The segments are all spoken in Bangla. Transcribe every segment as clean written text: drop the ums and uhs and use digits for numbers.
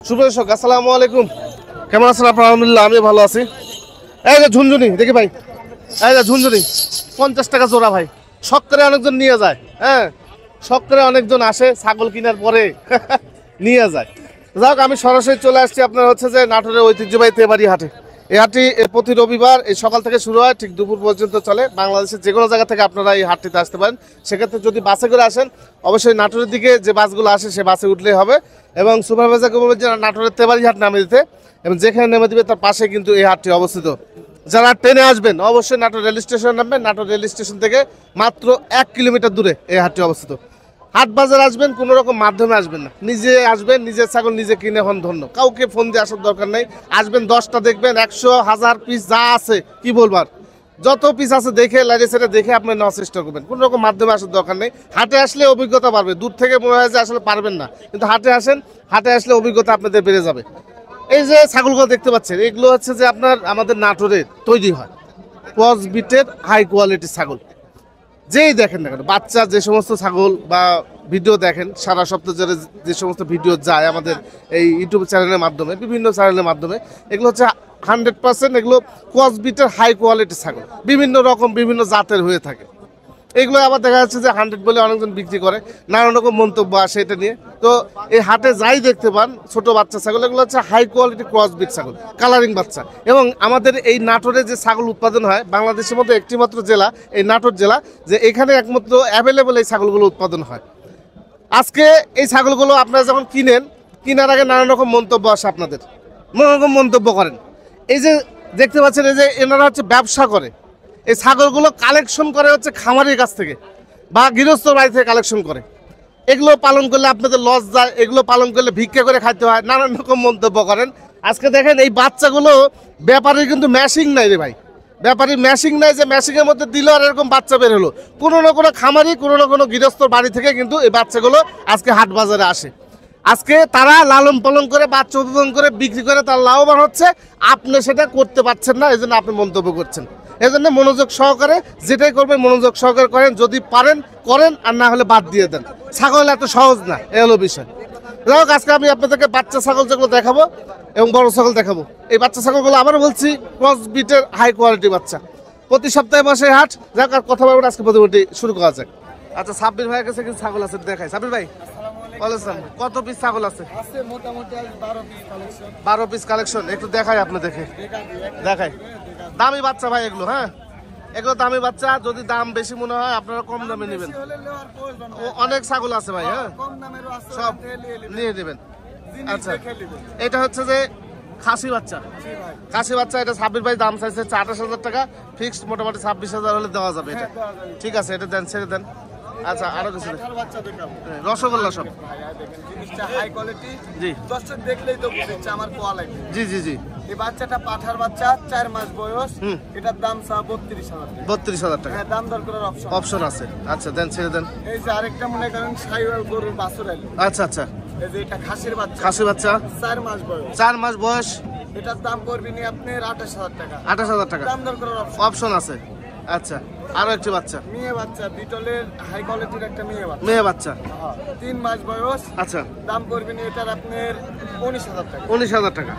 সুপ্রদর্শক আসসালামু আলাইকুম, কেমন আছেন আপনারা? আলহামদুলিল্লাহ আমি ভালো আছি। এই যে ঝুনঝুনি দেখি ভাই, এই যে ঝুনঝুনি 50 টাকা জোড়া ভাই। শখ করে অনেকজন নিয়ে যায়, হ্যাঁ শখ করে অনেকজন আসে ছাগল কেনার পরে নিয়ে যায়। যাক আমি সরাসরি চলে আসছি আপনার হচ্ছে যে নাটোরের ঐতিহ্যবাহী তেবাড়ি হাটে। এই হাটটি প্রতি রবিবার এই সকাল থেকে শুরু হয়, ঠিক দুপুর পর্যন্ত চলে। বাংলাদেশের যে কোনো জায়গা থেকে আপনারা এই হাটটিতে আসতে পারেন। সেক্ষেত্রে যদি বাসে করে আসেন অবশ্যই নাটোরের দিকে যে বাসগুলো আসে সে বাসে উঠলেই হবে, এবং সুপারভাইজারকে বলবেন যে নাটোরের তেবাড়ি হাট নামে দিতে, এবং যেখানে নেমে দিবে তার পাশে কিন্তু এই হাটটি অবস্থিত। যারা ট্রেনে আসবেন অবশ্যই নাটোর রেল স্টেশন নামবেন। নাটোর রেল স্টেশন থেকে মাত্র 1 কিলোমিটার দূরে এই হাটটি অবস্থিত। হাট বাজার আসবেন কোনো রকম মাধ্যমে আসবেন না, নিজে আসবেন, নিজের ছাগল নিজে কিনে হন ধন্য। কাউকে ফোন দিয়ে আসার দরকার নেই। আসবেন 10টা দেখবেন, 100 1000 পিস যা আছে কি বলবার, যত পিস আছে দেখে লাইনে সেটা দেখে আপনি নেওয়ার চেষ্টা করবেন। কোনো রকম মাধ্যমে আসার দরকার নেই। হাটে আসলে অভিজ্ঞতা বাড়বে। দূর থেকে মনে হয় যে আসলে পারবেন না, কিন্তু হাটে আসেন, হাটে আসলে অভিজ্ঞতা আপনাদের বেড়ে যাবে। এই যে ছাগলগুলো দেখতে পাচ্ছেন এগুলো হচ্ছে যে আপনার আমাদের নাটোরে তৈরি হয় ক্রস বিটের হাই কোয়ালিটির ছাগল। যেই দেখেন না কেন বাচ্চা যে সমস্ত ছাগল বা ভিডিও দেখেন সারা সপ্তাহ ধরে, যে সমস্ত ভিডিও যায় আমাদের এই ইউটিউব চ্যানেলের মাধ্যমে, বিভিন্ন চ্যানেলের মাধ্যমে, এগুলো হচ্ছে 100% এগুলো ক্রস বিটের হাই কোয়ালিটির ছাগল। বিভিন্ন রকম বিভিন্ন জাতের হয়ে থাকে। এগুলো আবার দেখা যাচ্ছে যে 100 বলে অনেকজন বিক্রি করে, নানান রকম মন্তব্য আসে এটা নিয়ে। তো এই হাটে যাই দেখতে পান ছোট বাচ্চা ছাগল, এগুলো হচ্ছে হাই কোয়ালিটি ক্রস বিট ছাগল, কালারিং বাচ্চা। এবং আমাদের এই নাটোরে যে ছাগল উৎপাদন হয় বাংলাদেশের মধ্যে একটি মাত্র জেলা এই নাটোর জেলা, যে এখানে একমাত্র অ্যাভেলেবল এই ছাগলগুলো উৎপাদন হয়। আজকে এই ছাগলগুলো আপনারা যখন কিনেন, কেনার আগে নানান রকম মন্তব্য আসে, আপনাদের নানান রকম মন্তব্য করেন। এই যে দেখতে পাচ্ছেন এই যে এনারা হচ্ছে ব্যবসা করে, এই ছাগলগুলো কালেকশন করে হচ্ছে খামারের কাছ থেকে বা গৃহস্থ বাড়ি থেকে কালেকশন করে। এগুলো পালন করলে আপনাদের লস যায়, এগুলো পালন করলে ভিক্ষা করে খাইতে হয়, নানান রকম মন্তব্য করেন। আজকে দেখেন এই বাচ্চাগুলো ব্যাপারীর কিন্তু ম্যাশিং নাই রে ভাই, ব্যাপারীর ম্যাশিং নাই যে ম্যাশিংয়ের মধ্যে দিল আর এরকম বাচ্চা বের হলো। কোনো না কোনো খামারি, কোনো না কোনো গৃহস্থ বাড়ি থেকে কিন্তু এই বাচ্চাগুলো আজকে হাট বাজারে আসে। আজকে তারা লালন পালন করে বাচ্চা উৎপাদন করে বিক্রি করে তার লাভবান হচ্ছে, আপনি সেটা করতে পারছেন না, এই জন্য আপনি মন্তব্য করছেন। এই জন্য মনোযোগ সহকারে যেটাই করবেন মনোযোগ সহকারে করেন, যদি পারেন করেন, আর না হলে বাদ দিয়ে দেন। ছাগল এত সহজ না, এ হলো বিষয়। যাই হোক আজকে আমি আপনাদেরকে বাচ্চা ছাগল যেগুলো দেখাবো এবং বড় ছাগল দেখাবো। এই বাচ্চা ছাগলগুলো আবারও বলছি ক্রস বিটের হাই কোয়ালিটি বাচ্চা। প্রতি সপ্তাহে মাসে হাট। যাক আর কথা বলবো, আজকে প্রতিমুটি শুরু করা যাক। আচ্ছা সাব্বির ভাইয়ের কাছে কিছু ছাগল আছে দেখাই। সাব্বির ভাই কত পিস ছাগল আছে? মোটামুটি 12 পিস কালেকশন। একটু দেখাই আপনি, দেখে দেখাই। দামি বাচ্চা ভাই এগুলো, হ্যাঁ এগুলো দামি বাচ্চা। যদি দাম বেশি মনে হয় আপনারা কম দামে নেবেন। অনেক ছাগল আছে ভাই, হ্যাঁ সব নিয়ে নেবেন। আচ্ছা এটা হচ্ছে যে খাসি বাচ্চা, খাসি বাচ্চা। এটা সাব্বির ভাই দাম চাইছে 28,000 টাকা ফিক্সড, মোটামুটি 26,000 হলে দেওয়া যাবে এটা। ঠিক আছে এটা দেন, ছেড়ে দেন। আচ্ছা আরো কিছু রসগোল্লা সব হাই কোয়ালিটি। জি দর্শক দেখলেই তো বুঝছে আমার কোয়ালিটি। জি জি জি। এই বাচ্চাটা পাঠার বাচ্চা, 4 মাস বয়স। এটার দাম 32,000 টাকা। 32,000 টাকা। হ্যাঁ দাম দর করার অপশন আছে। আচ্ছা দেন, ছেড়ে দেন। এই যে আরেকটা মনে করেন সাইওয়াল গরুর বাছুর আইলো। আচ্ছা আচ্ছা। এই যে এটা খাসির বাচ্চা, খাসি বাচ্চা 4 মাস বয়স। 4 মাস বয়স। এটার দাম পড়বে নি আপনার 28,000 টাকা। 28,000 টাকা দাম দর করার অপশন আছে। আচ্ছা আরো একটি বাচ্চা, মেয়ে বাচ্চা, বিটলের হাই কোয়ালিটির একটা মেয়ে বাচ্চা। মেয়ে বাচ্চা 3 মাস বয়স। আচ্ছা দাম পড়বে নি এটার আপনার 19,000 টাকা। 19,000 টাকা।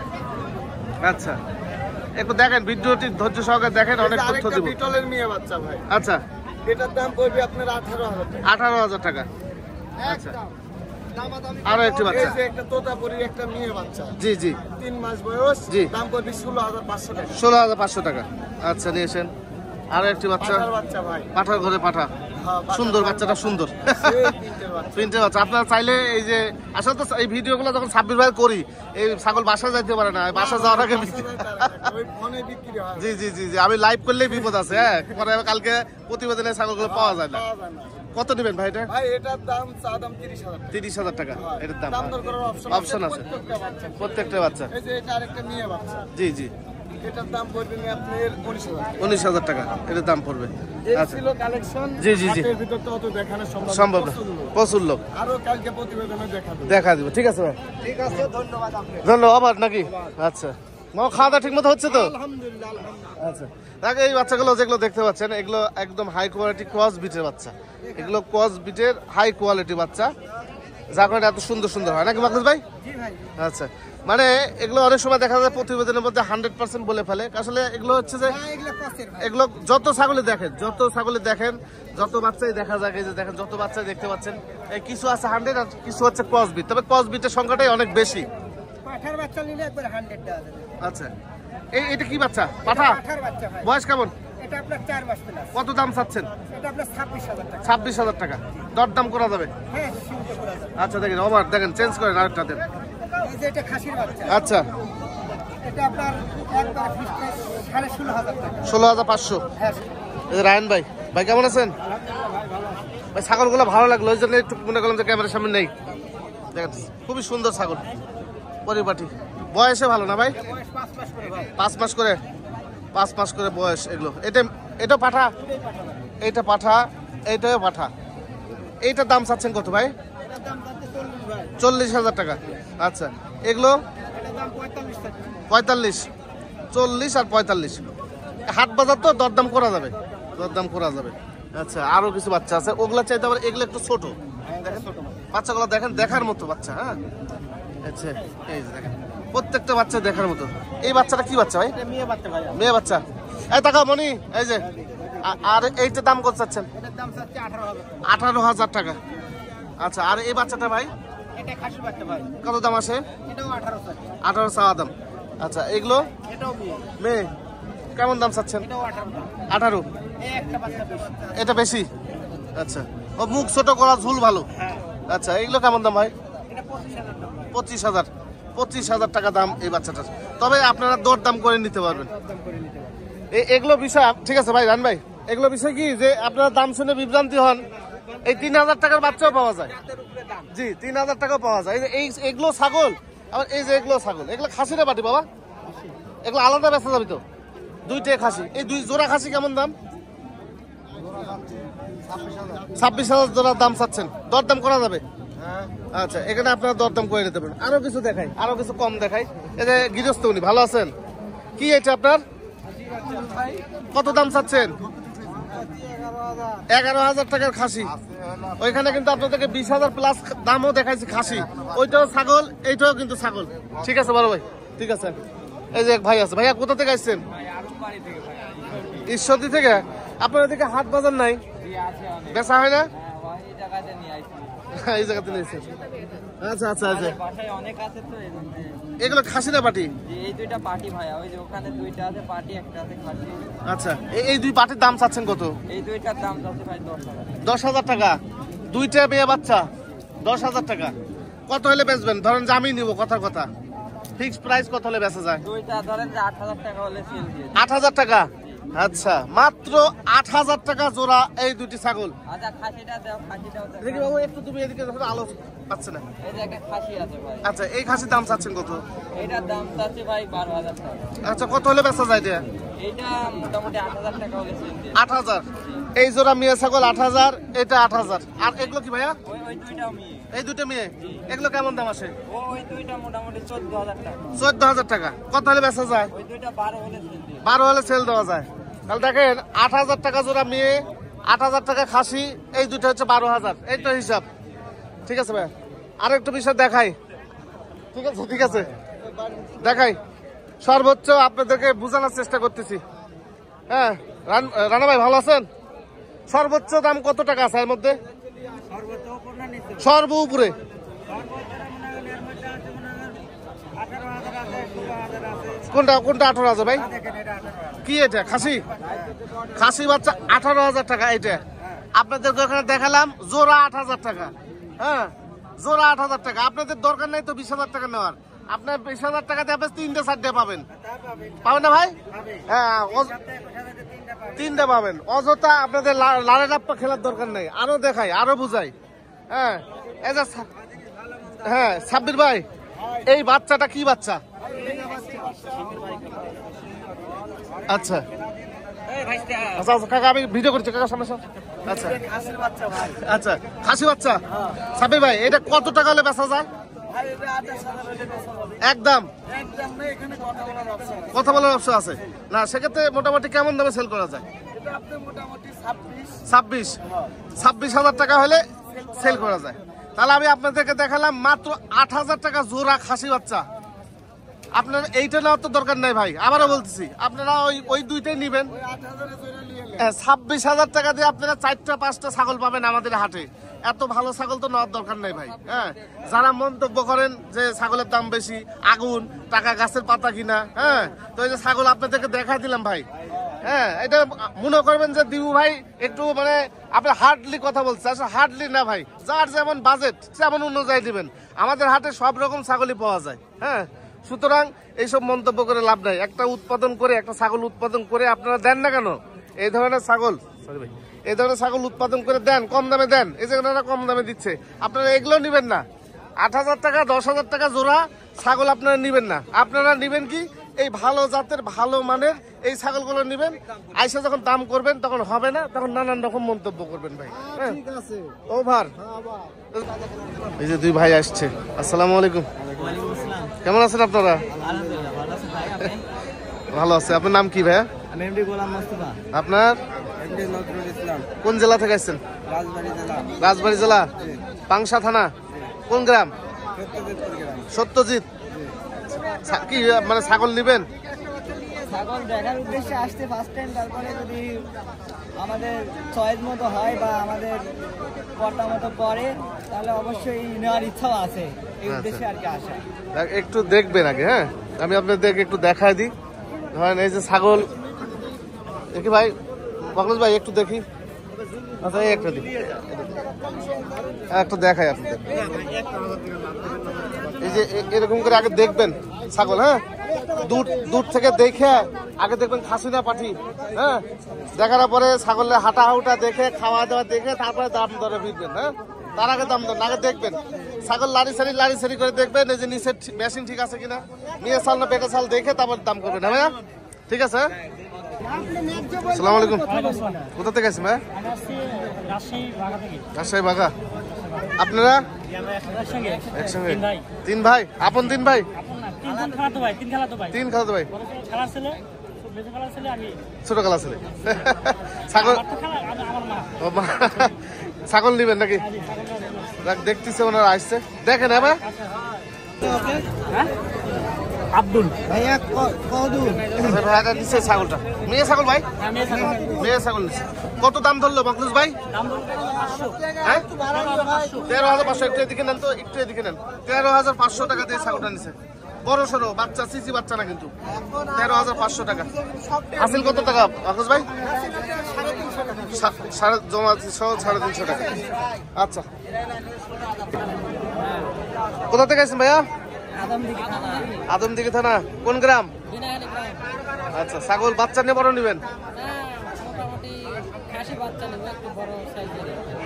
আচ্ছা একটু দেখেন ভিডিওটি ধৈর্য সহকারে দেখেন, অনেক তথ্য দিব। বিটলের মেয়ে বাচ্চা ভাই। আচ্ছা এটার দাম পড়বে আপনার 18,000 টাকা। 18,000 টাকা। আচ্ছা আরো একটি বাচ্চা, এই যে একটা তোতাপুরির একটা মেয়ে বাচ্চা। জি জি 3 মাস বয়স। জি দাম পড়বে 16,500 টাকা। 16,500 টাকা। আচ্ছা নিয়েছেন। আরো একটি বাচ্চা, পাঠার বাচ্চা ভাই। পাঠার ঘরে পাঠা, সুন্দর বাচ্চাটা সুন্দর। প্রিন্টের বাচ্চা। আপনারা চাইলে এই যে আসলে তো এই ভিডিওগুলো যখন সাব্বির ভাই করি, এই ছাগল বাসা যাইতে পারে না, বাসা যাওয়ার আগে জি জি জি জি আমি লাইভ করলেই বিপদ আছে। হ্যাঁ পরে কালকে প্রতিবেদনে ছাগলগুলো পাওয়া যায় না। কত নেবেন ভাই এটা? ভাই এটার দাম 30,000 টাকা। এটার দাম দর করার অপশন আছে প্রত্যেকটা বাচ্চা। এই যে এটা আরেকটা মেয়ে বাচ্চা। জি জি এটার দাম পড়বে আপনার 19,000 টাকা। এটার দাম পড়বে। আচ্ছা ছিল কালেকশন। জি জি জি এর ভিতর তো অত দেখানো সম্ভব না, প্রচুর লোক। আরো কালকে প্রতিবেদনে দেখা দিব। ঠিক আছে ভাই, ঠিক আছে ধন্যবাদ আপনাকে। ধন্যবাদ নাকি। আচ্ছা খাওয়া দাওয়া ঠিক মতো হচ্ছে তো? আলহামদুলিল্লাহ আলহামদুলিল্লাহ। আচ্ছা তাকে এই বাচ্চাগুলো যেগুলো দেখতে পাচ্ছেন এগুলো একদম হাই কোয়ালিটি ক্রস বিটের বাচ্চা। এগুলো ক্রস বিটের হাই কোয়ালিটি বাচ্চা। জাগরণ এত সুন্দর সুন্দর হয় নাকি মাকলুস ভাই? জি ভাই। আচ্ছা, মানে এগুলো অনেক সময় দেখা যায় প্রতিবেদনের মধ্যে 100% বলে ফেলে, আসলে এগুলো হচ্ছে যে হ্যাঁ, এগুলো কষের ভাই। এগুলো যত ছাগলে দেখেন যত বাচ্চাই দেখা যায়, এই যে দেখেন যত বাচ্চাই দেখতে পাচ্ছেন, এই কিছু আছে 100 আর কিছু হচ্ছে ক্রসবিট, তবে ক্রসবিটের সংখ্যাটাই অনেক বেশি। পাঠার বাচ্চা নিলে একবার 100 দেওয়া যাবে। আচ্ছা, এটা কি বাচ্চা? পাঠা? পাঠার বাচ্চা ভাই। বয়স কেমন? এটা আপনার 4 মাস প্লাস। কত দাম চাচ্ছেন? এটা আপনার 26,000 টাকা। 26,000 টাকা, দরদাম করা যাবে? হ্যাঁ, সীমিত করা যাবে। আচ্ছা দেখেন, ওভার দেখেন, চেঞ্জ করেন আরেকটা দেন। এই যে এটা খাসির বাচ্চা। আচ্ছা, এটা আপনার একবার ফিক্স প্রাইস 16,500 টাকা। 16,500। হ্যাঁ। এই যে রায়ন ভাই, ভাই কেমন আছেন? ভাই ছাগলগুলো ভালো লাগলো, ওই জন্য একটু মনে করলাম যে ক্যামেরার সামনে নেই। দেখেন খুবই সুন্দর ছাগল, পরিপাটি। বয়সে ভালো না ভাই? বয়স 5 মাস করে ভাই। 5 মাস করে, 5 মাস করে বয়স এগুলো। এটা পাঠা, এইটা পাঠা, এইটাও পাঠা। এইটার দাম চাচ্ছেন কত ভাই? এটার দাম যাচ্ছে 40 ভাই। 40,000 টাকা। আচ্ছা, এগুলো এটার দাম 45 টাকা। 45, 40 আর 45। হাট বাজার তো দরদাম করা যাবে, দরদাম করা যাবে। আচ্ছা, আরো কিছু বাচ্চা আছে, ওগুলা চাইতে আবার এগুলো একটু ছোট। দেখেন বাচ্চাগুলো দেখেন, দেখার মতো বাচ্চা। হ্যাঁ, আচ্ছা, এই যে দেখেন প্রত্যেকটা বাচ্চা দেখার মতো। এই বাচ্চাটা কি বাচ্চা ভাই? এটা মেয়ে বাচ্চা ভাই। মেয়ে বাচ্চা। এই টাকা মনি, এই যে আর এইটার দাম কত চাচ্ছেন? এটার দাম যাচ্ছে 18,000 টাকা। 18,000 টাকা। আচ্ছা, আর এই বাচ্চাটা ভাই এটা খাসির বাচ্চা ভাই। কত দাম আসে? এটাও 18 টাকা। 18 চাওয়া দাম। আচ্ছা, এগুলো এটাও মেয়ে। মেয়ে, কেমন দাম চাচ্ছেন? এটাও 18 টাকা। 18। এই একটা বাচ্চা বেশি। এটা বেশি। আচ্ছা, ও মুখ ছোট করা, ঝুল ভালো। হ্যাঁ। আচ্ছা, এগুলো কেমন দাম ভাই? এটা 25,000 টাকা। 25,000। 25,000 টাকা দাম এই বাচ্চাটার, তবে আপনারা দর দাম করে নিতে পারবেন। দাম করে নিতে পারবেন। এগুলো বিষয় ঠিক আছে ভাই, রান ভাই, এগুলো বিষয় কি যে আপনারা দাম শুনে বিভ্রান্তি হন। এই 3,000 টাকার বাচ্চাও পাওয়া যায়। হাতের উপরে দাম। জি, 3,000 টাকাও পাওয়া যায়। এই যে এগুলো ছাগল, আবার এই যে এগুলো ছাগল, এগুলো খাসি না বাটি বাবা? এগুলো আলাদা বেচা যাবে তো? দুইটাই খাসি। এই দুই জোড়া খাসি কেমন দাম? 26,000 জোড়ার দাম চাচ্ছেন, দরদাম করা যাবে? আচ্ছা, এখানে আপনারা দরদাম করে নিতে পারেন। আরো কিছু দেখাই, আরো কিছু কম দেখাই। এই যে গৃহস্থ, উনি ভালো আছেন? কি এটা আপনার? কত দাম চাচ্ছেন? 11,000 টাকার খাসি। ওইখানে কিন্তু আপনাদেরকে 20,000 প্লাস দামও দেখাইছি খাসি। ওইটাও ছাগল, এইটাও কিন্তু ছাগল। ঠিক আছে বড় ভাই, ঠিক আছে। এই যে এক ভাই আছে, ভাইয়া কোথা থেকে আসছেন? ঈশ্বরদী থেকে। আপনার এদিকে হাট বাজার নাই, বেচা হয় না? এই জায়গাতে নিয়েছেন। আচ্ছা আচ্ছা আচ্ছা, অনেক আছে তো এই জন্য। এগুলো খাসি না পাটি? এই দুইটা পার্টি ভাইয়া, ওই যে ওখানে দুইটা আছে পার্টি, একটা আছে খাসি। আচ্ছা, এই দুই পাটির দাম চাচ্ছেন কত? এই দুইটার দাম যাচ্ছে ভাই 10,000। 10,000 টাকা। দুইটা মেয়ে বাচ্চা, 10,000 টাকা। কত হলে বেচবেন? ধরেন যে আমি নিব, কথার কথা, ফিক্সড প্রাইস কত হলে বেচা যায়? দুইটা ধরেন যে 8,000 টাকা হলে সেল দিয়ে দিই। 8,000 টাকা। আচ্ছা, মাত্র 8,000 টাকা জোড়া এই দুটি ছাগল। আচ্ছা খাসিটা দাও, খাসিটাও দাও। দেখি বাবু, একটু তুমি এদিকে দেখো, আলো পাচ্ছে না। এই যে একটা খাসি আছে ভাই, আচ্ছা, এই খাসির দাম চাচ্ছেন কত? এইটার দাম যাচ্ছে ভাই 12,000 টাকা। আচ্ছা, কত হলে বেচা যায় এটা? এইটা মোটামুটি 8,000 টাকা হলে সেল দিয়ে দিই। 8,000। এই জোড়া মেয়ে ছাগল 8,000, এটা 8,000। আর এগুলো কি ভাইয়া? ওই দুইটাও মেয়ে। এই দুটো মেয়ে, এগুলো কেমন দাম আসে? ওই দুইটা মোটামুটি 14,000 টাকা। 14,000 টাকা। কত হলে বেচা যায়? ওই দুইটা 12 হলে সেল দিয়ে দিই। 12 হলে সেল দেওয়া যায়। তাহলে দেখেন, 8,000 টাকা জোড়া মেয়ে, 8,000 টাকা খাসি, এই দুটো হচ্ছে 12,000। এই তো হিসাব। ঠিক আছে ভাই, আর একটু বিষয় দেখাই। ঠিক আছে, ঠিক আছে, দেখাই। সর্বোচ্চ আপনাদেরকে বোঝানোর চেষ্টা করতেছি। হ্যাঁ, রানা ভাই ভালো আছেন? সর্বোচ্চ দাম কত টাকা আছে এর মধ্যে? সর্বোচ্চ উপর না নিচে? সর্ব উপরে কোনটা? কোনটা 18,000 ভাই? দেখেন এটা 18,000। কি এটা? খাসি? খাসি বাচ্চা 18,000 টাকা। এইটা আপনাদেরকে ওখানে দেখালাম, জোড়া 8,000 টাকা। হ্যাঁ, জোড়া 8,000 টাকা। আপনাদের দরকার নাই তো 20,000 টাকা নেওয়ার। আপনার 20,000 টাকাতে আপনি 3টে 4টে পাবেন। পাবেন না ভাই? হ্যাঁ, তিনটে পাবেন। অযথা আপনাদের লাড়ে লাপ্পা খেলার দরকার নেই। আরো দেখাই, আরো বুঝাই। হ্যাঁ, এই যে হ্যাঁ, সাব্বির ভাই, এই বাচ্চাটা কি বাচ্চা? আচ্ছা আচ্ছা আচ্ছা, কাকা আমি ভিডিও করছি, কাকা সামনে সব। আচ্ছা খাসির বাচ্চা ভাই। আচ্ছা, খাসি বাচ্চা। সাব্বির ভাই, এটা কত টাকা হলে বেচা যায়? ভাই এটা 28,000 হলে বেচা যাবে। একদম একদম না, এখানে কথা বলার অপশন আছে। কথা বলার অপশন আছে না? সেক্ষেত্রে মোটামুটি কেমন দামে সেল করা যায়? এটা আপনি মোটামুটি 26। 26,000 টাকা হলে সেল করা যায়। তাহলে আমি আপনাদেরকে দেখালাম মাত্র 8,000 টাকা জোড়া খাসি বাচ্চা। আপনারা এইটা নেওয়ার তো দরকার নাই ভাই, আবারও বলতেছি আপনারা ওই দুইটাই নিবেন। 26,000 টাকা দিয়ে আপনারা 4টা-5টা ছাগল পাবেন আমাদের হাটে। এত ভালো ছাগল তো নেওয়ার দরকার নাই ভাই। হ্যাঁ, যারা মন্তব্য করেন যে ছাগলের দাম বেশি, আগুন টাকা গাছের পাতা কিনা, হ্যাঁ, তো এই যে ছাগল আপনাদেরকে দেখাই দিলাম ভাই। হ্যাঁ, এটা মনে করবেন যে দিবু ভাই একটু মানে আপনি হার্ডলি কথা বলছে, আসলে হার্ডলি না ভাই, যার যেমন বাজেট তেমন অনুযায়ী দিবেন। আমাদের হাটে সব রকম ছাগলই পাওয়া যায়। হ্যাঁ, সুতরাং এইসব মন্তব্য করে লাভ নাই। একটা উৎপাদন করে, একটা ছাগল উৎপাদন করে আপনারা দেন না কেন এই ধরনের ছাগল, সরি ভাই, এই ধরনের ছাগল উৎপাদন করে দেন, কম দামে দেন। এই যে কম দামে দিচ্ছে, আপনারা এগুলো নিবেন না। 8,000 টাকা 10,000 টাকা জোড়া ছাগল আপনারা নিবেন না। আপনারা নিবেন কি এই ভালো জাতের ভালো মানের এই ছাগলগুলো নিবেন। আইসা যখন দাম করবেন তখন হবে না, তখন নানান রকম মন্তব্য করবেন ভাই। হ্যাঁ, ওভার। এই যে দুই ভাই আসছে। আসসালামু আলাইকুম। কেমন আছেন আপনারা? ভালো আছে। আপনার নাম কি ভাইয়া? আমি এমডি গোলাম মোস্তফা। আপনার? এমডি নজরুল ইসলাম। কোন জেলা থেকে আসছেন? রাজবাড়ী জেলা। রাজবাড়ী জেলা, পাংশা থানা, কোন গ্রাম? সত্যজিৎপুর গ্রাম। সত্যজিৎ। কি মানে ছাগল নিবেন? ছাগল দেখার উদ্দেশ্যে আসতে ফার্স্ট টাইম, তারপরে যদি আমাদের চয়েস মতো হয় বা আমাদের পটা মতো পড়ে তাহলে অবশ্যই নেওয়ার ইচ্ছাও আছে, এই উদ্দেশ্যে আর কি আসা। একটু দেখবেন আগে। হ্যাঁ, আমি আপনাদেরকে একটু দেখাই দিই। ধরেন এই যে ছাগল, দেখি ভাই মকলেশ ভাই একটু দেখি। আচ্ছা, এই একটা দিই, একটু দেখাই আপনাদের। এই যে এরকম করে আগে দেখবেন ছাগল। হ্যাঁ, দূর থেকে দেখে আগে দেখবেন খাসি না পাঠি। হ্যাঁ, দেখার পরে ছাগলের হাঁটা হাউটা দেখে, খাওয়া দাওয়া দেখে তারপরে দাম দরে ফিরবেন। হ্যাঁ, তার আগে দাম দর আগে দেখবেন। ছাগল লাড়ি সারি করে দেখবেন এই যে নিচের মেশিন ঠিক আছে কিনা, নিয়ে চাল না পেটে চাল দেখে তারপর দাম করবেন। হ্যাঁ ভাইয়া, ঠিক আছে। আসসালামু আলাইকুম। কোথা থেকে আছেন ভাই? রাজশাহী বাঘা। আপনারা একসঙ্গে? তিন ভাই, আপন তিন ভাই? তিন খালাতো ভাই, ছোট খালা ছেলে। ছাগল ছাগল নিবেন নাকি? দেখতেছে ওনারা আসছে, দেখেন। হ্যাঁ আব্দুল ভাইয়া কদুল ভাইটা নিচ্ছে ছাগলটা, মেয়ে ছাগল ভাই, মেয়ে ছাগল নিচ্ছে। কত দাম ধরলো মকলুস ভাই? হ্যাঁ, 13,500। একটু এদিকে নেন তো, একটু এদিকে নেন। 13,500 টাকা দিয়ে ছাগলটা নিচ্ছে। বড় সড়ো বাচ্চা, সিসি বাচ্চা না কিন্তু। 13,500 টাকা। হাসিল কত টাকা মকলুস ভাই? জমা 350 টাকা। আচ্ছা, কোথা থেকে আসছেন ভাইয়া? আদমদিঘি থানা, কোন গ্রাম? আচ্ছা, ছাগল বাচ্চা নিয়ে বড় নিবেন?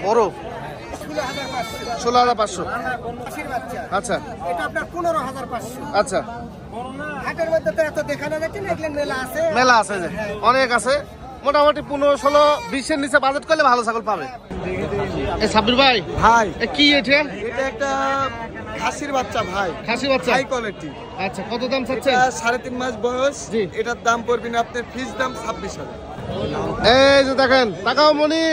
বড় 16,500। আচ্ছা, আচ্ছা, মেলা আছে যে অনেক আছে, মোটামুটি 15-16-20-এর নিচে বাজেট করলে ভালো ছাগল পাবে। সাব্বির ভাই, ভাই কি এটা? এটা একটা খাসির বাচ্চা ভাই, খাসি বাচ্চা, হাই কোয়ালিটি। আচ্ছা, কত দাম চাচ্ছেন? 3.5 মাস বয়স। জি। এটার দাম পড়বে না আপনার ফিস দাম 26,000। এই যে দেখেন, তাকাও মনি,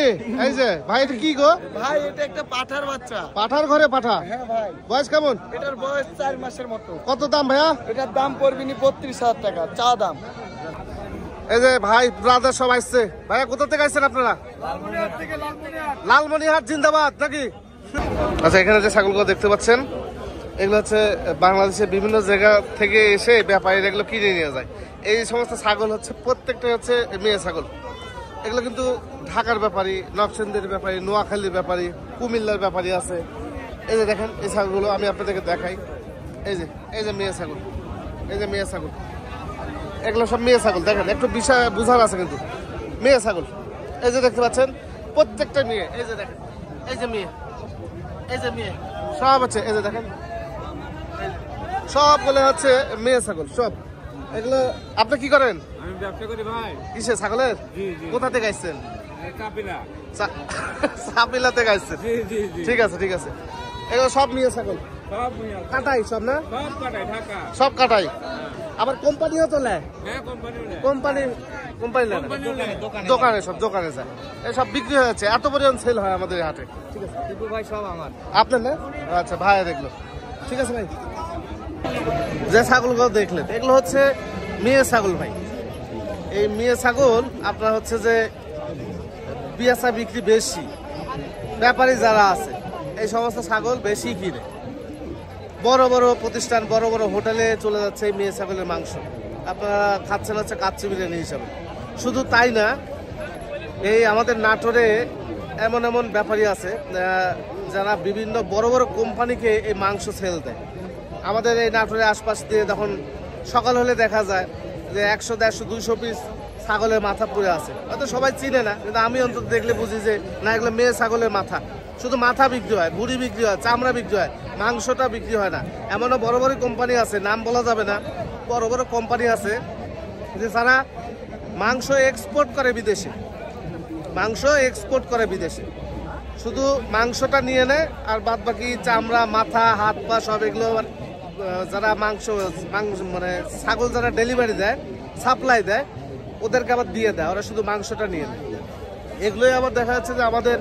এই যে ভাই এটা কি গো? ভাই এটা একটা পাঠার বাচ্চা। পাঠার ঘরে পাঠা? হ্যাঁ ভাই। বয়স কেমন? এটার বয়স 4 মাসের মতো। কত দাম ভাইয়া? এটার দাম পড়বে না 32,000 টাকা চা দাম। এই যে ভাই ব্রাদার সব আসছে। ভাইয়া কোথা থেকে আসছেন আপনারা? লালমনিরহাট জিন্দাবাদ নাকি? আচ্ছা, এখানে যে ছাগলগুলো দেখতে পাচ্ছেন এগুলো হচ্ছে বাংলাদেশের বিভিন্ন জায়গা থেকে এসে ব্যাপারীরা এগুলো কিনে নিয়ে যায়। এই সমস্ত ছাগল হচ্ছে প্রত্যেকটা হচ্ছে মেয়ে ছাগল। এগুলো কিন্তু ঢাকার ব্যাপারী, নকশন্দের ব্যাপারী, নোয়াখালীর ব্যাপারী, কুমিল্লার ব্যাপারী আছে। এই যে দেখেন এই ছাগলগুলো আমি আপনাদেরকে দেখাই। এই যে মেয়ে ছাগল, এই যে মেয়ে ছাগল, এগুলো সব মেয়ে ছাগল। দেখেন একটু বিষয় বুঝার আছে কিন্তু। মেয়ে ছাগল এই যে দেখতে পাচ্ছেন প্রত্যেকটা মেয়ে। এই যে দেখেন, এই যে মেয়ে, এই যে মেয়ে সব আছে। এই যে দেখেন সবগুলো হচ্ছে মেয়ে ছাগল সব। এগুলো আপনি কি করেন? আমি ব্যবসা করি ভাই। কিসে ছাগলের? কোথা থেকে আসছেন? চাপিলা থেকে আসছেন? ঠিক আছে, ঠিক আছে। এগুলো সব মেয়ে ছাগল, কাটাই সব না? সব কাটাই। আবার কোম্পানিও তো নেয়, কোম্পানি কোম্পানি নেয় না? দোকানে সব দোকানে যায়, এসব বিক্রি হয়ে যাচ্ছে, এত পরিমাণ সেল হয় আমাদের এই হাটে। ঠিক আছে ভাই সব আমার। আপনার না? আচ্ছা ভাই দেখলো, ঠিক আছে ভাই। যে ছাগলগুলো দেখলেন এগুলো হচ্ছে মেয়ে ছাগল ভাই। এই মেয়ে ছাগল আপনার হচ্ছে যে পিয়াসা বিক্রি বেশি, ব্যাপারী যারা আছে এই সমস্ত ছাগল বেশি কিনে, বড় বড় প্রতিষ্ঠান বড় বড় হোটেলে চলে যাচ্ছে এই মেয়ে ছাগলের মাংস। আপনারা খাচ্ছেন হচ্ছে কাচ্চি বিরিয়ানি হিসাবে। শুধু তাই না, এই আমাদের নাটোরে এমন এমন ব্যাপারী আছে যারা বিভিন্ন বড় বড় কোম্পানিকে এই মাংস সেল দেয়। আমাদের এই নাটোরের আশপাশ দিয়ে যখন সকাল হলে দেখা যায় যে 100, 150, 200 পিস ছাগলের মাথা পড়ে আছে। হয়তো সবাই চিনে না, কিন্তু আমি অন্তত দেখলে বুঝি যে না, এগুলো মেয়ে ছাগলের মাথা। শুধু মাথা বিক্রি হয়, বুড়ি বিক্রি হয়, চামড়া বিক্রি হয়, মাংসটা বিক্রি হয় না। এমনও বড় বড় কোম্পানি আছে, নাম বলা যাবে না, বড় বড় কোম্পানি আছে যে যারা মাংস এক্সপোর্ট করে বিদেশে, মাংস এক্সপোর্ট করে বিদেশে, শুধু মাংসটা নিয়ে নেয় আর বাদ বাকি চামড়া, মাথা, হাত পা সব এগুলো যারা মাংস মানে ছাগল যারা ডেলিভারি দেয়, সাপ্লাই দেয়, ওদেরকে আবার দিয়ে দেয়, ওরা শুধু মাংসটা নিয়ে নেয়। এগুলোই আবার দেখা যাচ্ছে যে আমাদের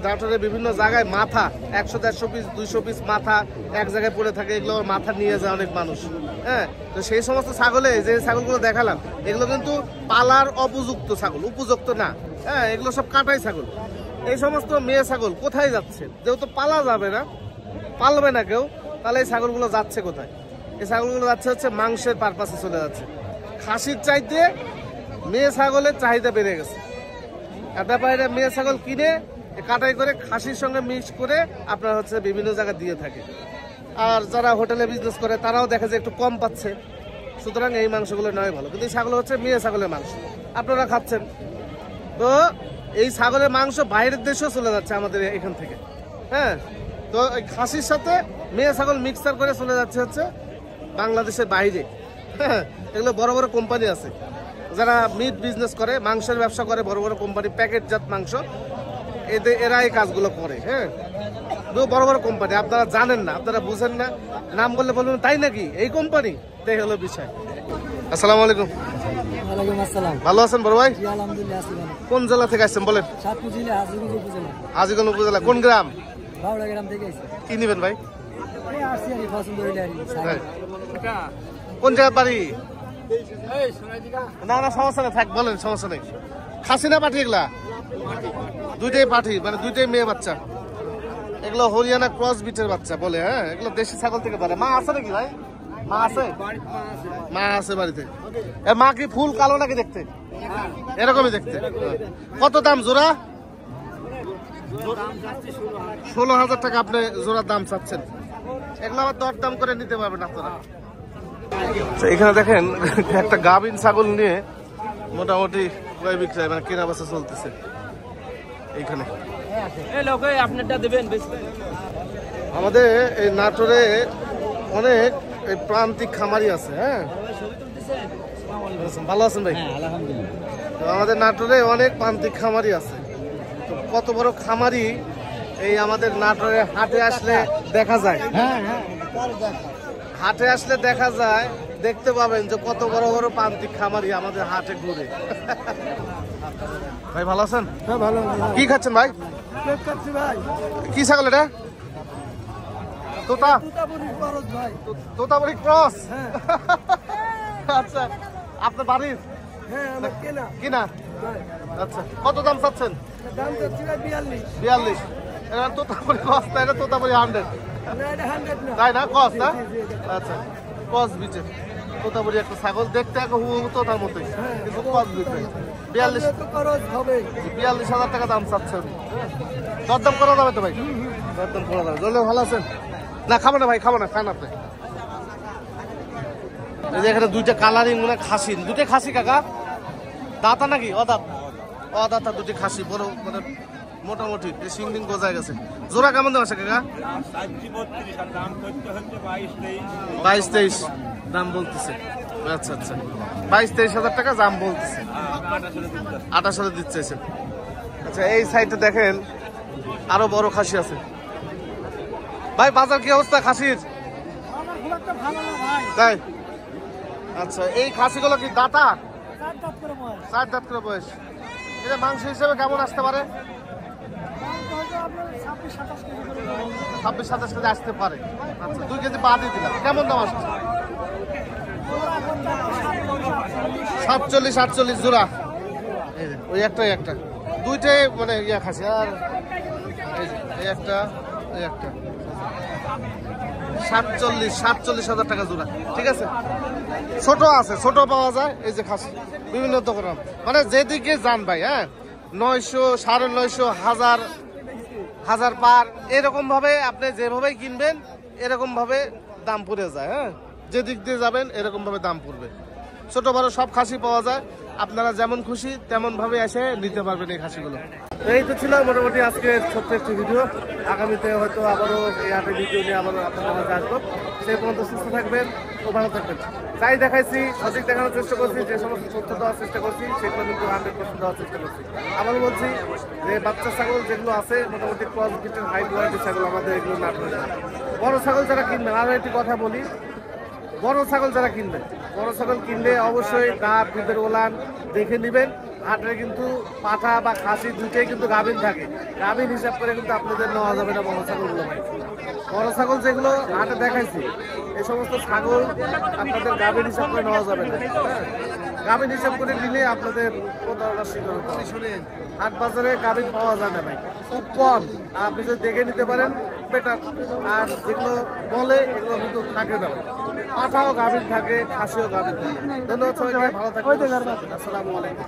নাটোরের বিভিন্ন জায়গায় মাথা 100, 150 পিস, 200 পিস মাথা এক জায়গায় পড়ে থাকে, এগুলো মাথা নিয়ে যায় অনেক মানুষ। হ্যাঁ, তো সেই সমস্ত ছাগলে যে ছাগলগুলো দেখালাম এগুলো কিন্তু পালার উপযুক্ত ছাগল, উপযুক্ত না। হ্যাঁ, এগুলো সব কাটাই ছাগল। এই সমস্ত মেয়ে ছাগল কোথায় যাচ্ছে? যেহেতু পালা যাবে না, পালবে না কেউ, তাহলে এই ছাগলগুলো যাচ্ছে কোথায়? এই ছাগলগুলো যাচ্ছে হচ্ছে মাংসের পারপাসে চলে যাচ্ছে। খাসির চাইতে মেয়ে ছাগলের চাহিদা বেড়ে গেছে। আর ব্যাপারীরা মেয়ে ছাগল কিনে কাটাই করে খাসির সঙ্গে মিক্স করে আপনার হচ্ছে বিভিন্ন জায়গায় দিয়ে থাকে। আর যারা হোটেলে বিজনেস করে তারাও দেখে যে একটু কম পাচ্ছে, সুতরাং এই মাংসগুলো নয় ভালো। কিন্তু এই ছাগল হচ্ছে মেয়ে ছাগলের মাংস, আপনারা খাচ্ছেন। তো এই ছাগলের মাংস বাইরের দেশেও চলে যাচ্ছে আমাদের এখান থেকে। হ্যাঁ, তো এই খাসির সাথে মেয়ে ছাগল মিক্সার করে চলে যাচ্ছে হচ্ছে বাংলাদেশের বাইরে। হ্যাঁ, এগুলো বড় বড় কোম্পানি আছে যারা মিট বিজনেস করে, মাংসের ব্যবসা করে, বড় বড় কোম্পানি, প্যাকেটজাত মাংস, এরা এই কাজগুলো করে। হ্যাঁ, বড় বড় কোম্পানি, আপনারা জানেন না, আপনারা বুঝেন না, নাম বললে বলবেন তাই নাকি এই কোম্পানি, তাই হলো বিষয়। আসসালামু আলাইকুম। ওয়ালাইকুম আসসালাম। ভালো আছেন বড় ভাই? আলহামদুলিল্লাহ আছি ভালো। কোন জেলা থেকে আসছেন বলেন? সাতপুর জেলা হাজিগঞ্জ উপজেলা। হাজিগঞ্জ উপজেলা কোন গ্রাম? বাউড়া গ্রাম থেকে আইছি। কি নিবেন ভাই? এই আসছি আমি পছন্দ হইলে আর হ্যাঁ। কোন জায়গার বাড়ি? না না সমস্যা নেই, থাক বলেন, সমস্যা নেই। খাসি না পাঠি এগুলা? দুইটাই পাঠি, মানে দুইটাই মেয়ে বাচ্চা। এগুলো হরিয়ানা ক্রস বিটের বাচ্চা বলে। হ্যাঁ, এগুলো দেশি ছাগল থেকে পারে। মা আছে নাকি ভাই? মা আছে? মা আছে বাড়িতে। মা কি ফুল কালো নাকি দেখতে? এরকমই দেখতে। কত দাম জোড়া? 16,000 টাকা আপনি জোড়ার দাম চাচ্ছেন। এগুলো আবার দর দাম করে নিতে পারবেন আপনারা। এখানে দেখেন একটা গাভিন ছাগল নিয়ে মোটামুটি ক্রয় বিক্রয় মানে কেনা বেচা চলতেছে এইখানে। আমাদের এই নাটোরে অনেক এই প্রান্তিক খামারি আছে। হ্যাঁ, ভালো আছেন ভাই? তো আমাদের নাটোরে অনেক প্রান্তিক খামারি আছে। তো কত বড় খামারি এই আমাদের নাটোরে হাটে আসলে দেখা যায়। হাটে আসলে দেখা যায়, দেখতে পাবেন যে কত বড় বড় প্রান্তিক খামারি আমাদের হাটে ঘুরে। ভাই ভালো আছেন? হ্যাঁ ভালো। কি খাচ্ছেন ভাই? ভাই কি ছাগল এটা? তোতা? ভাই তোতাপুরি ক্রস? আচ্ছা, আপনার বাড়ির? হ্যাঁ আমার কেনা কিনা? আচ্ছা, কত দাম চাচ্ছেন? দাম চাচ্ছি 42। 42। এটা তোতাপুরি ক্রস না, এটা তোতাপুরি 100? না এটা 100 না। তাই না, ক্রস না? আচ্ছা, ক্রস বিচে তোতাপুরি একটা ছাগল, দেখতে এক হুবহু তোতার মতোই, কিন্তু ক্রস বিচে। 42 তো খরচ হবে। 42,000 টাকা দাম চাচ্ছেন। দরদাম করা যাবে তো ভাই? দরদাম করা যাবে। জলে ভালো আছেন? না খাবো না ভাই, খাবো না, খান আপনি। এই যে এখানে দুইটা কালারিং মনে খাসি, দুটোই খাসি কাকা? দাঁতা নাকি? অদাঁত? অদাঁতা দুটি খাসি, বড় মানে মোটামুটি সিং ডিং গজায় গেছে। জোড়া কেমন দাম আছে কাকা? 22-23 দাম বলতেছে। আচ্ছা আচ্ছা, 22-23,000 টাকা দাম বলতেছে। 28,000 দিচ্ছে। আচ্ছা, এই সাইডে দেখেন আরো বড় খাসি আছে। ভাই বাজার কি অবস্থা খাসির? তাই আচ্ছা, এই খাসিগুলো কি দাতা? 4 দাঁত করে বয়স। এটা মাংস হিসেবে কেমন আসতে পারে? 26-27 কেজি আসতে পারে। আচ্ছা, 2 কেজি বাদই দিলাম। কেমন দাম আসছে? 47-48 জোড়া। এই যে ওই একটা একটা দুইটাই মানে ইয়া খাসি। আর এই যে এই একটা এই একটা 47-47,000 টাকা জোড়া। ঠিক আছে, ছোট আছে, ছোট পাওয়া যায়। এই যে খাসি বিভিন্ন দোকান, মানে যেদিকে যান ভাই, হ্যাঁ 900, 950, 1000 পার, এরকম ভাবে আপনি যেভাবেই কিনবেন এরকম ভাবে দাম পড়ে যায়। হ্যাঁ, যেদিক দিয়ে যাবেন এরকম ভাবে দাম পড়বে। ছোট বড় সব খাসি পাওয়া যায়, আপনারা যেমন খুশি তেমন ভাবে এসে নিতে পারবেন এই খাসিগুলো। এই তো ছিল মোটামুটি আজকে ছোট্ট একটি ভিডিও। আগামীতে হয়তো আবারও এই হাটে ভিডিও নিয়ে আবারও আপনাদের মাঝে আসবো। সেই পর্যন্ত সুস্থ থাকবেন ও ভালো থাকবেন। তাই দেখাইছি, সঠিক দেখানোর চেষ্টা করছি, যে সমস্ত তথ্য দেওয়ার চেষ্টা করছি সেগুলো কিন্তু 100% দেওয়ার চেষ্টা করছি। আবার বলছি যে বাচ্চা ছাগল যেগুলো আছে মোটামুটি ক্রস ব্রিডের হাই কোয়ালিটি ছাগল আমাদের এগুলো না করে। বড় ছাগল যারা কিনবেন, আরও একটি কথা বলি, বড় ছাগল যারা কিনবেন, বড় ছাগল কিনলে অবশ্যই দাঁত দুধের ওলান দেখে নেবেন। হাটে কিন্তু পাঠা বা খাসি দুটোই কিন্তু গাভীন থাকে, গাভীন হিসাব করে কিন্তু আপনাদের নেওয়া যাবে না বড় ছাগলগুলো ভাই। বড় ছাগল যেগুলো হাটে দেখাইছি এই সমস্ত ছাগল আপনাদের গাভীন হিসাব করে নেওয়া যাবে না। গাভীন হিসাব করে নিলে আপনাদের প্রতারণার শিকার হতে হবে। হাট বাজারে গাভীন পাওয়া যায় না ভাই, খুব কম। আপনি যদি দেখে নিতে পারেন বেটার। আর যেগুলো বলে এগুলো কিন্তু থাকে না, পাঠাও গাভীন থাকে, খাসিও গাভীন থাকে। ধন্যবাদ সবাইকে, ভালো থাকবেন, আসসালামু আলাইকুম।